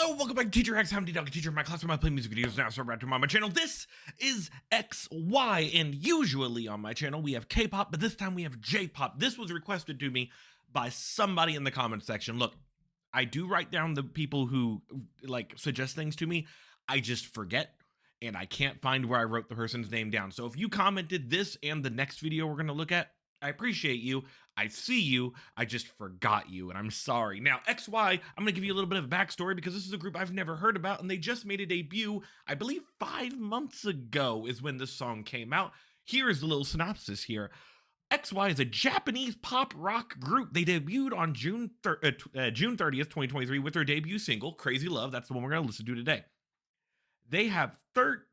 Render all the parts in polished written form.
Hello, welcome back to Teacher X. I'm Ddog, teacher in my class where I play music videos now, so back to my channel. This is XY, and usually on my channel we have K-pop, but this time we have J-pop. This was requested to me by somebody in the comment section. Look, I do write down the people who suggest things to me. I just forget, and I can't find where I wrote the person's name down. So if you commented this and the next video we're gonna look at, I appreciate you. I see you. I just forgot you, and I'm sorry. Now, XY, I'm going to give you a little bit of a backstory because this is a group I've never heard about, and they just made a debut, I believe 5 months ago is when this song came out. Here is the little synopsis here. XY is a Japanese pop rock group. They debuted on June 30th, 2023 with their debut single, Crazy Love. That's the one we're going to listen to today. They have 13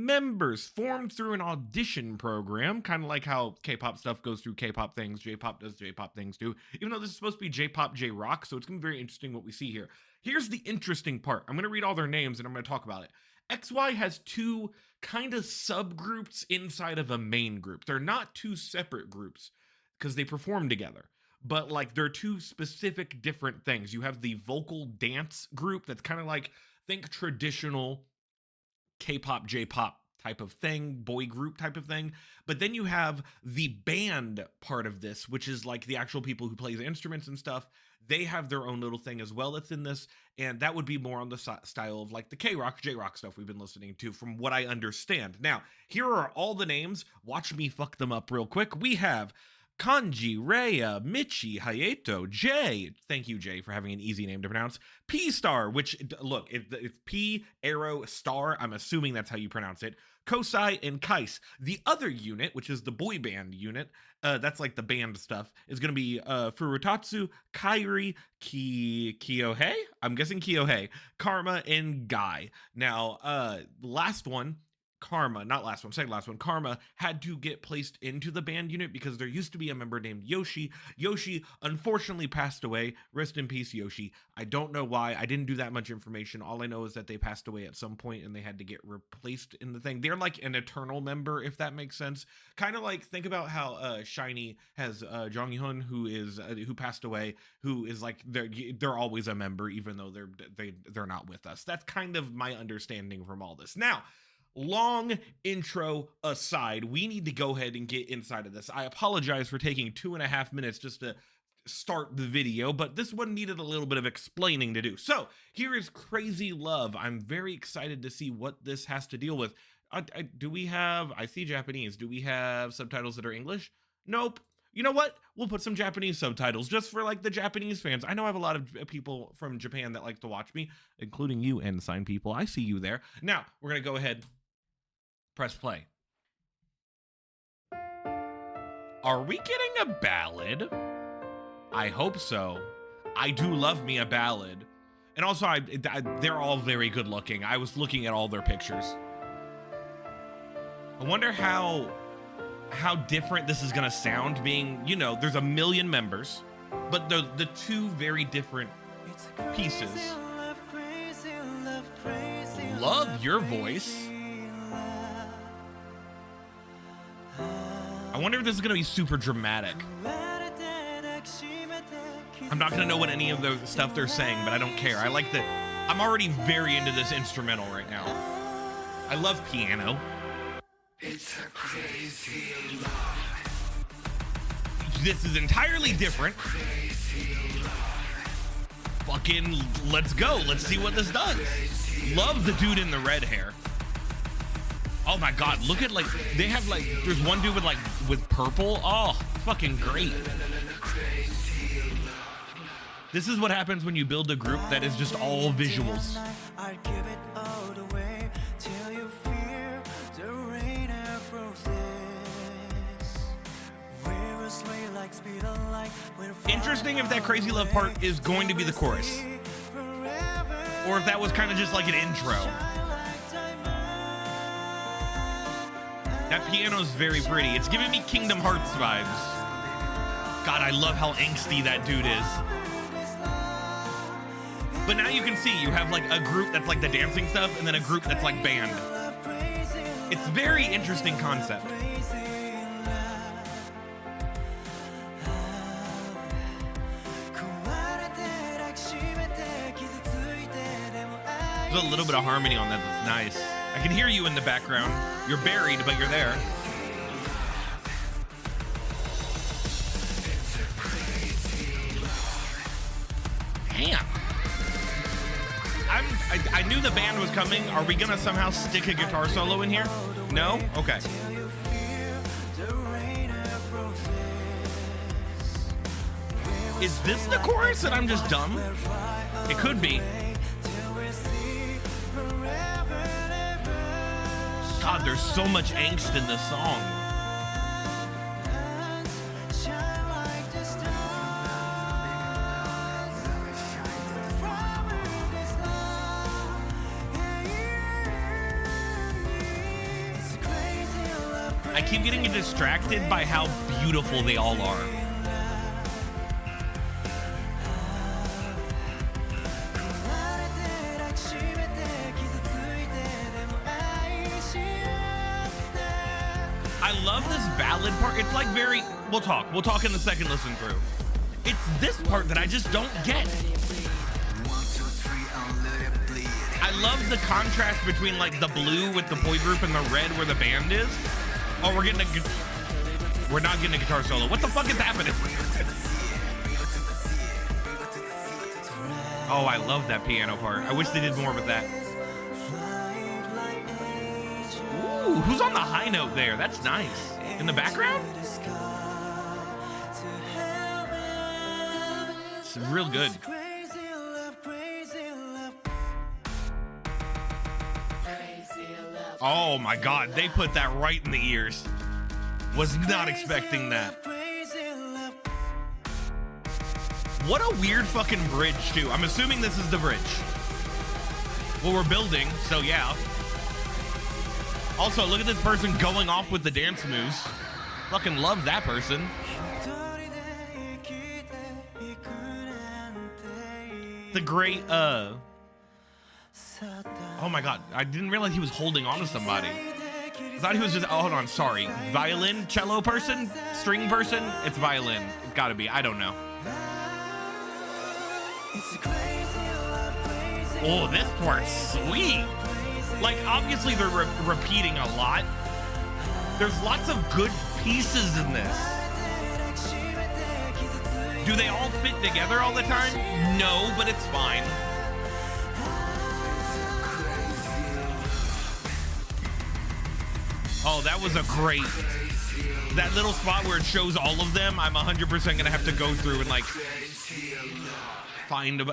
members formed through an audition program, kind of like how K-pop stuff goes through K-pop things, J-pop does J-pop things too, even though this is supposed to be J-pop, J-rock, so it's going to be very interesting what we see here. Here's the interesting part. I'm going to read all their names and I'm going to talk about it. XY has 2 kind of subgroups inside of a main group. They're not 2 separate groups because they perform together. But they're 2 specific different things. You have the vocal dance group that's kind of like, think traditional K-pop, J-pop type of thing, boy group type of thing. But then you have the band part of this, which is like the actual people who play the instruments and stuff. They have their own little thing as well that's in this. And that would be more on the style of like the K-rock, J-rock stuff we've been listening to from what I understand. Now, here are all the names. Watch me fuck them up real quick. We have Kanji, Rhea, Michi, Hayato, Jay. Thank you, Jay, for having an easy name to pronounce. P-Star, which, look, it's P, arrow, star. I'm assuming that's how you pronounce it. Kosai and Kais. The other unit, which is the boy band unit, that's like the band stuff, is going to be Furutatsu, Kairi, Kyohei? I'm guessing Kyohei, Karma, and Guy. Now, last one, Karma, not last one, second last one, Karma had to get placed into the band unit because there used to be a member named Yoshi. Yoshi unfortunately passed away. Rest in peace, Yoshi. I don't know why. I didn't do that much information. All I know is that they passed away at some point and they had to get replaced in the thing. They're like an eternal member, if that makes sense. Kind of like, think about how SHINee has Jong Hyun, who passed away, who is like, they're always a member even though they're not with us. That's kind of my understanding from all this. Now, long intro aside, we need to go ahead and get inside of this. I apologize for taking 2.5 minutes just to start the video, but this one needed a little bit of explaining to do. So here is Crazy Love. I'm very excited to see what this has to deal with. I see Japanese. Do we have subtitles that are English? Nope. You know what? We'll put some Japanese subtitles just for like the Japanese fans. I know I have a lot of people from Japan that like to watch me, including you, Ensign people. I see you there. Now, we're going to go ahead. Press play. Are we getting a ballad? I hope so. I do love me a ballad. And also, they're all very good looking. I was looking at all their pictures. I wonder how different this is gonna sound being, you know, there's a million members, but the 2 very different pieces. Love your voice. I wonder if this is gonna be super dramatic. I'm not gonna know what any of the stuff they're saying, but I don't care. I'm already very into this instrumental right now. I love piano. It's a crazy love. This is entirely different. Fucking let's go. Let's see what this does. Love the dude in the red hair. Oh my god, look at they have there's one dude with purple. Oh, fucking great. This is what happens when you build a group that is just all visuals. Interesting if that Crazy Love part is going to be the chorus. Or if that was kind of just like an intro. That piano is very pretty. It's giving me Kingdom Hearts vibes. God, I love how angsty that dude is. But now you can see you have like a group that's like the dancing stuff and then a group that's like band. It's very interesting concept. There's a little bit of harmony on that that's nice. I can hear you in the background. You're buried, but you're there. Damn. I knew the band was coming. Are we gonna somehow stick a guitar solo in here? No? Okay. Is this the chorus and I'm just dumb? It could be. God, there's so much angst in this song. I keep getting distracted by how beautiful they all are. I love this ballad part. It's like very, we'll talk in the second listen through. It's this part that I just don't get. I love the contrast between like the blue with the boy group and the red where the band is. Oh, we're not getting a guitar solo. What the fuck is happening? Oh, I love that piano part. I wish they did more with that. Ooh, who's on the high note there? That's nice. In the background? It's real good. Oh my God, they put that right in the ears. Was not expecting that. What a weird fucking bridge too. I'm assuming this is the bridge. Well, we're building, so yeah. Also, look at this person going off with the dance moves. Fucking love that person. The great, oh my God, I didn't realize he was holding on to somebody. I thought he was just, oh, hold on, sorry. Violin, cello person, string person? It's violin, it's gotta be, I don't know. Oh, this part's sweet. Like, obviously they're repeating a lot. There's lots of good pieces in this. Do they all fit together all the time? No, but it's fine. Oh, that was a great, that little spot where it shows all of them, I'm 100% gonna have to go through and like find them.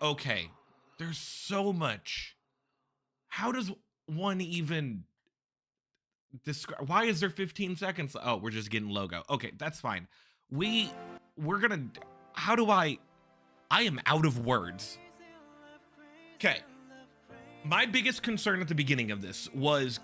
Okay, there's so much. How does one even describe, why is there 15 seconds? Oh, we're just getting logo. Okay, that's fine. We're gonna, I am out of words. Okay, my biggest concern at the beginning of this was,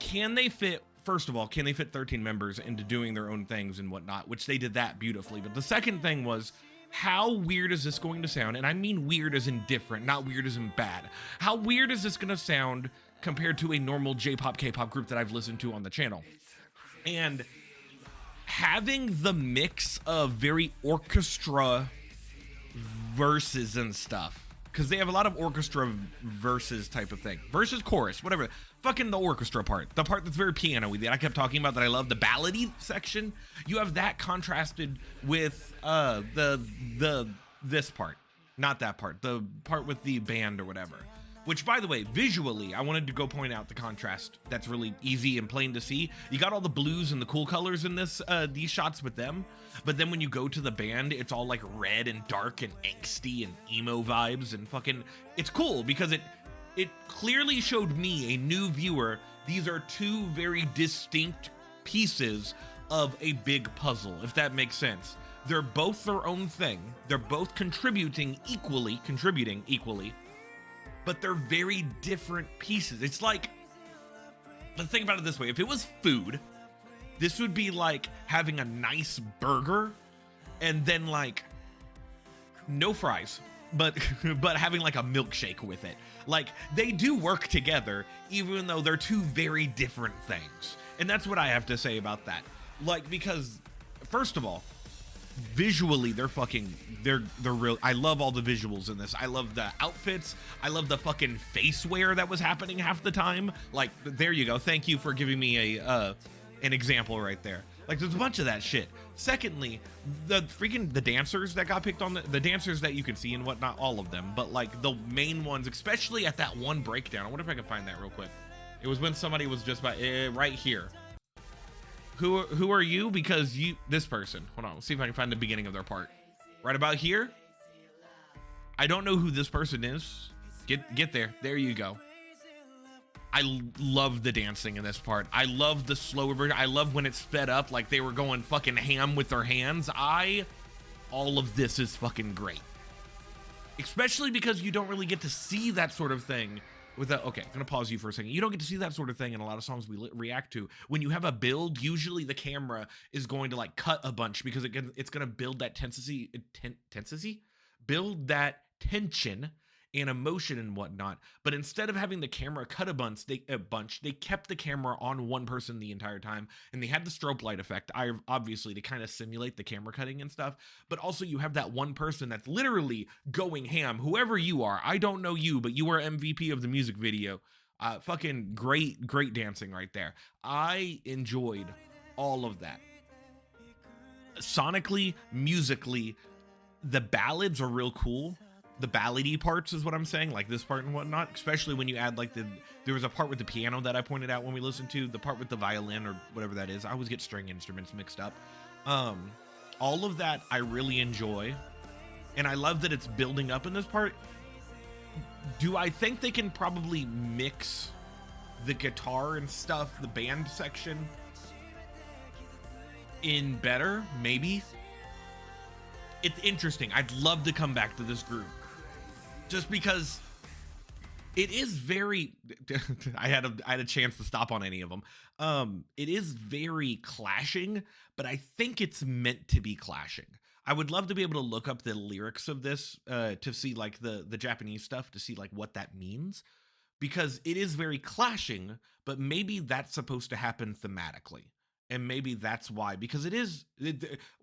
first of all, can they fit 13 members into doing their own things and whatnot, which they did that beautifully. But the second thing was, how weird is this going to sound? And I mean weird as in different, not weird as in bad. How weird is this going to sound compared to a normal J-pop, K-pop group that I've listened to on the channel? And having the mix of very orchestra verses and stuff, because they have a lot of orchestra verses type of thing. Versus chorus, whatever. Fucking the orchestra part. The part that's very piano-y that I kept talking about that I love, the ballady section. You have that contrasted with this part. Not that part. The part with the band or whatever. Which, by the way, visually, I wanted to go point out the contrast. That's really easy and plain to see. You got all the blues and the cool colors in this these shots with them. But then when you go to the band, it's all like red and dark and angsty and emo vibes and fucking... It's cool because it clearly showed me, a new viewer, these are two very distinct pieces of a big puzzle, if that makes sense. They're both their own thing. They're both contributing equally, but they're very different pieces. It's like, let's think about it this way. If it was food, this would be like having a nice burger and then like no fries, but having like a milkshake with it. Like, they do work together, even though they're two very different things. And that's what I have to say about that. Like, because, first of all, visually they're real. I love all the visuals in this. I love the outfits. I love the fucking face wear that was happening half the time. Like, there you go. Thank you for giving me a an example right there. Like, there's a bunch of that shit. Secondly, the dancers that got picked on, the dancers that you can see and whatnot, all of them, but like the main ones, especially at that one breakdown. I wonder if I can find that real quick. It was when somebody was just right here. Who are you? Because this person. Hold on, let's see if I can find the beginning of their part. Right about here. I don't know who this person is. Get there. There you go. I love the dancing in this part. I love the slower version. I love when it's sped up, like they were going fucking ham with their hands. All of this is fucking great. Especially because you don't really get to see that sort of thing without, okay, I'm gonna pause you for a second. You don't get to see that sort of thing in a lot of songs we react to. When you have a build, usually the camera is going to like cut a bunch because it's gonna build that build that tension and emotion and whatnot. But instead of having the camera cut a bunch, they kept the camera on one person the entire time, and they had the strobe light effect, obviously, to kind of simulate the camera cutting and stuff. But also you have that one person that's literally going ham. Whoever you are, I don't know you, but you are MVP of the music video. Fucking great dancing right there. I enjoyed all of that. Sonically, musically, the ballads are real cool. The ballady parts is what I'm saying, like this part and whatnot, especially when you add like there was a part with the piano that I pointed out when we listened to, the part with the violin or whatever that is. I always get string instruments mixed up. All of that I really enjoy, and I love that it's building up in this part. Do I think they can probably mix the guitar and stuff, the band section, in better? Maybe. It's interesting. I'd love to come back to this group. Just because it is very, I had a chance to stop on any of them. It is very clashing, but I think it's meant to be clashing. I would love to be able to look up the lyrics of this to see like the Japanese stuff, to see like what that means, because it is very clashing, but maybe that's supposed to happen thematically. And maybe that's why, because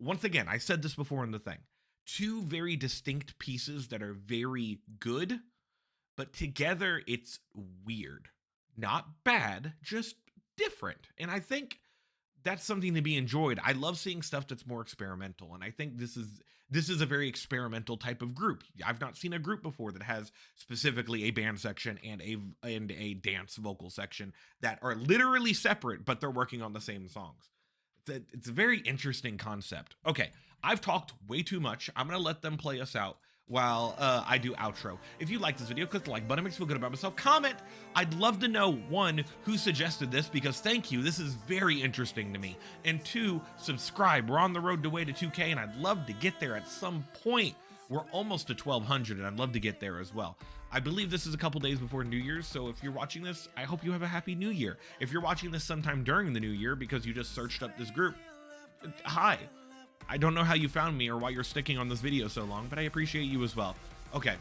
once again, I said this before in the thing, two very distinct pieces that are very good, but together it's weird. Not bad, just different. And I think that's something to be enjoyed. I love seeing stuff that's more experimental, and I think this is a very experimental type of group. I've not seen a group before that has specifically a band section and a dance vocal section that are literally separate, but they're working on the same songs. It's a very interesting concept. Okay, I've talked way too much. I'm gonna let them play us out while I do outro. If you like this video, click the like button. It makes me feel good about myself. Comment. I'd love to know, one, who suggested this, because thank you. This is very interesting to me. And two, subscribe. We're on the road to way to 2K, and I'd love to get there at some point. We're almost to 1,200, and I'd love to get there as well. I believe this is a couple days before New Year's, so if you're watching this, I hope you have a happy New Year. If you're watching this sometime during the New Year because you just searched up this group, hi. I don't know how you found me or why you're sticking on this video so long, but I appreciate you as well. Okay.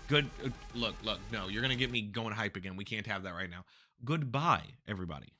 Good. Look, no, you're going to get me going hype again. We can't have that right now. Goodbye, everybody.